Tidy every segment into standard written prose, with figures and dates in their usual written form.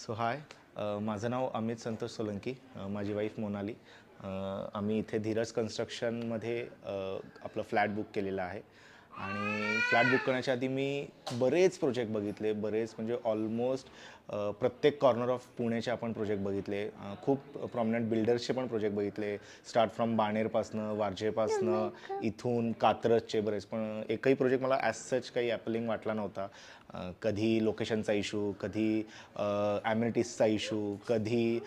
So हाय, माझं नाव अमित संतोष सोलंकी, माझी wife Monali. आम्ही इथे धीरज कन्स्ट्रक्शनमध्ये आपलं फ्लॅट बुक केलेलं आहे. आणि फ्लॅट बुक करण्याच्या आधी मी बरेच प्रोजेक्ट बघितले, बरेच म्हणजे ऑलमोस्ट प्रत्येक कॉर्नर ऑफ पुण्याचे आपण प्रोजेक्ट बघितले. खूप प्रॉमिनंट बिल्डर्सचे पण प्रोजेक्ट बघितले, स्टार्ट फ्रॉम बाणेरपासनं, वारजेपासनं, इथून कात्रजचे बरेच. पण एकही प्रोजेक्ट मला ॲज सच काही ॲपलिंग वाटला नव्हता. कधी लोकेशनचा इशू, कधी ॲम्युनिटीजचा इशू, कधी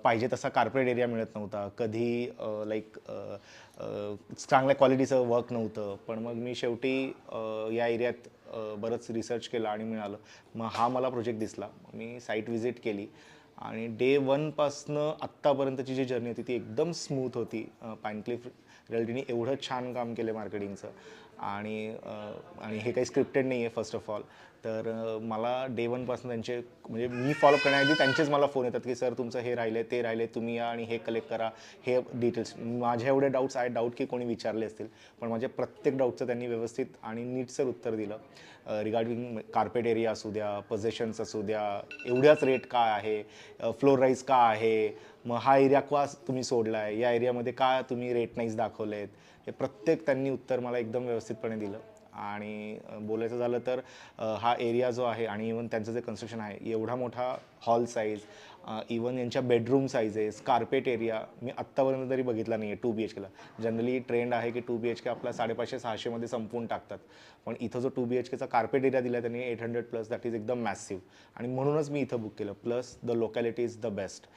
पाहिजे तसा कार्पोरेट एरिया मिळत नव्हता, कधी लाईक चांगल्या क्वालिटीचं वर्क नव्हतं. पण मग मी शेवटी या एरियात बरंच रिसर्च केला आणि मिळालं. मग हा मला प्रोजेक्ट दिसला. मी साईट व्हिजिट केली आणि डे वनपासनं आत्तापर्यंतची जी जर्नी होती ती एकदम स्मूथ होती. पाईनक्लिफ रिअल्टीने एवढं छान काम केलं मार्केटिंगचं. आणि आणि हे काही स्क्रिप्टेड नाही आहे फर्स्ट ऑफ ऑल. तर मला डे वनपासून त्यांचे म्हणजे मी फॉलोअप करण्याआधी त्यांचेच मला फोन येतात की सर तुमचं हे राहिले ते राहिले, तुम्ही या आणि हे कलेक्ट करा, हे डिटेल्स. माझे एवढे डाऊट्स आय डाऊट की कोणी विचारले असतील, पण माझ्या प्रत्येक डाऊटचं त्यांनी व्यवस्थित आणि नीटसर उत्तर दिलं. रिगार्डिंग कार्पेट एरिया असू द्या, पोझेशन्स असू द्या, एवढ्याच रेट का आहे, फ्लोर राईज का आहे, मग हा एरिया का तुम्ही सोडला आहे, या एरियामध्ये का तुम्ही रेट नाईज दाखवले आहेत, हे प्रत्येक त्यांनी उत्तर मला एकदम व्यवस्थितपणे दिलं. आणि बोलायचं झालं तर हा एरिया जो आहे आणि इवन त्यांचं जे कन्स्ट्रक्शन आहे, एवढा मोठा हॉल साईज, इवन यांच्या बेडरूम साईजेस, कार्पेट एरिया मी आत्तापर्यंत तरी बघितला नाही आहे 2 BHKला. जनरली ट्रेंड आहे की 2 BHK आपला 550-600मध्ये संपवून टाकतात, पण इथं जो 2 BHKचा कार्पेट एरिया दिला त्यांनी 800+, दॅट इज एकदम मॅसिव्ह. आणि म्हणूनच मी इथं बुक केलं. Plus the locality is the best.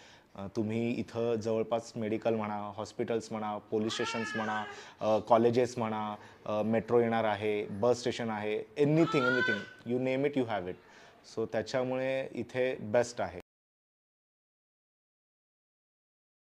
तुम्ही इथं जवळपास मेडिकल म्हणा, हॉस्पिटल्स म्हणा, पोलीस स्टेशन्स म्हणा, कॉलेजेस म्हणा, मेट्रो येणार आहे, बस स्टेशन आहे, anything you name it you have it. So त्याच्यामुळे इथे बेस्ट आहे.